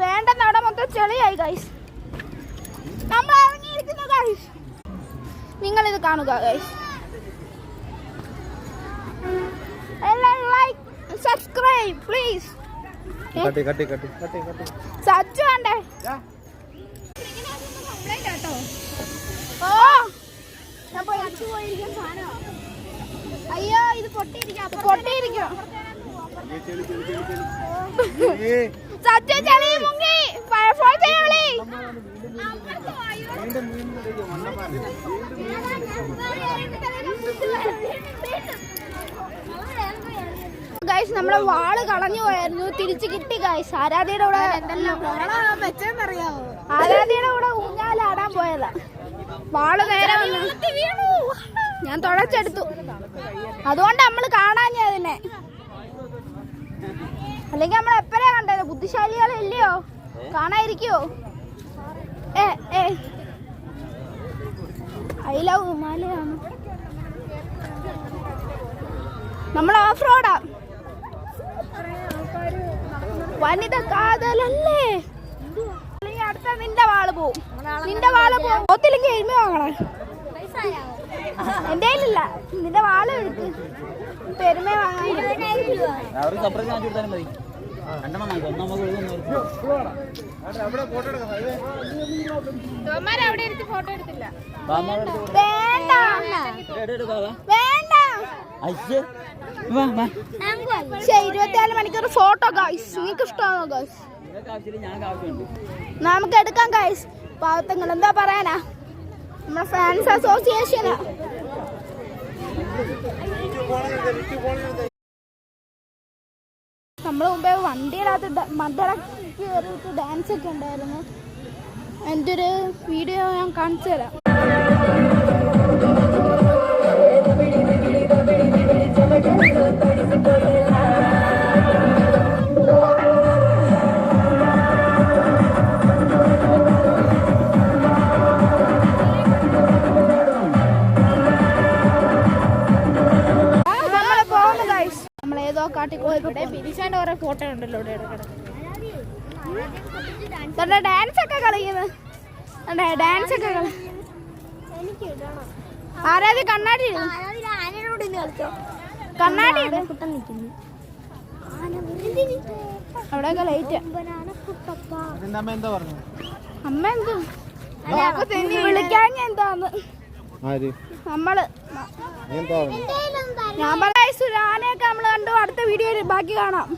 വേണ്ടെന്ന് അവിടെ മൊത്തം ചെളിയായി ഗൈസ്. നമ്മൾ ഇറങ്ങിയിരിക്കുന്നു ഗൈസ്. നിങ്ങളിത് കാണുക ഗൈസ്. എല്ലാവരും ലൈക്ക് സബ്സ്ക്രൈബ് പ്ലീസ്. സച്ചു വേണ്ടേ? ഓ ഞാൻ പോയിരിക്കും സാധനം. അയ്യോ ഇത് പൊട്ടിയിരിക്കും. സച്ചു ചെളി മുങ്ങി. ഫയർഫോൾ ചെയ്യണേ. ഗൈസ് നമ്മളെ വാള് കളഞ്ഞു പോയായിരുന്നു. തിരിച്ചു കിട്ടി ഗൈസ്. ആരാധ്യയുടെ കൂടെ ആരാധ്യയുടെ കൂടെ ഊഞ്ഞാലാടാൻ പോയതാ. വാള് നേരെ വീണു. ഞാൻ തുഴച്ചെടുത്തു. അതുകൊണ്ട് നമ്മള് കാണാഞ്ഞതിനെ. അല്ലെങ്കിൽ നമ്മൾ എപ്പോഴാ കണ്ടത്? ബുദ്ധിശാലികളല്ലയോ, കാണാതിരിക്കോ? ഐ ലവ് ഹിമാലയാണ്. നമ്മൾ ഓഫ് റോഡാ. വനിത കാതലല്ലേ? അടുത്ത നിന്റെ വാള് പോവും. പോത്തില്ലെങ്കിൽ എഴുതി വാങ്ങണേ. എന്റെ കയ്യിലില്ല. നിന്റെ വാള് എടുത്ത് പെരുമ വാങ്ങാൻ. ഫോട്ടോ എടുത്തില്ല. വേണ്ട 24 മണിക്കൂർ ഫോട്ടോ ഗൈസ്. നിങ്ങൾക്ക് ഇഷ്ടമാണോ ഗൈസ്? നമുക്ക് എടുക്കാം ഗൈസ്. പാവത്തങ്ങൾ എന്താ പറയാനാ? നമ്മുടെ ഫാൻസ് അസോസിയേഷനാ. നമ്മൾ മുമ്പേ വണ്ടിയിടകത്ത് മദ്ദറക്ക് ഡാൻസ് ഒക്കെ ഉണ്ടായിരുന്നു. എൻ്റെ ഒരു വീഡിയോ ഞാൻ കാണിച്ചു തരാം. നമ്മളേതോ കാട്ടിക്കോയിക്കോട്ടെ. ബിരിശാന്റെ കുറെ ഫോട്ടോ ഉണ്ടല്ലോ ഇവിടെ ഇടക്കിടക്ക്. ഡാൻസ് ഒക്കെ കളിക്കുന്നത്. ഡാൻസ് ഒക്കെ ആരാധി കണ്ണാടി അവിടെയൊക്കെ ലൈറ്റ്. അമ്മ എന്ത് വിളിക്കാൻ എന്താന്ന് നമ്മള് ഞാൻ പറയാ. ആനയൊക്കെ നമ്മള് കണ്ടു. അടുത്ത വീഡിയോയിൽ ബാക്കി കാണാം.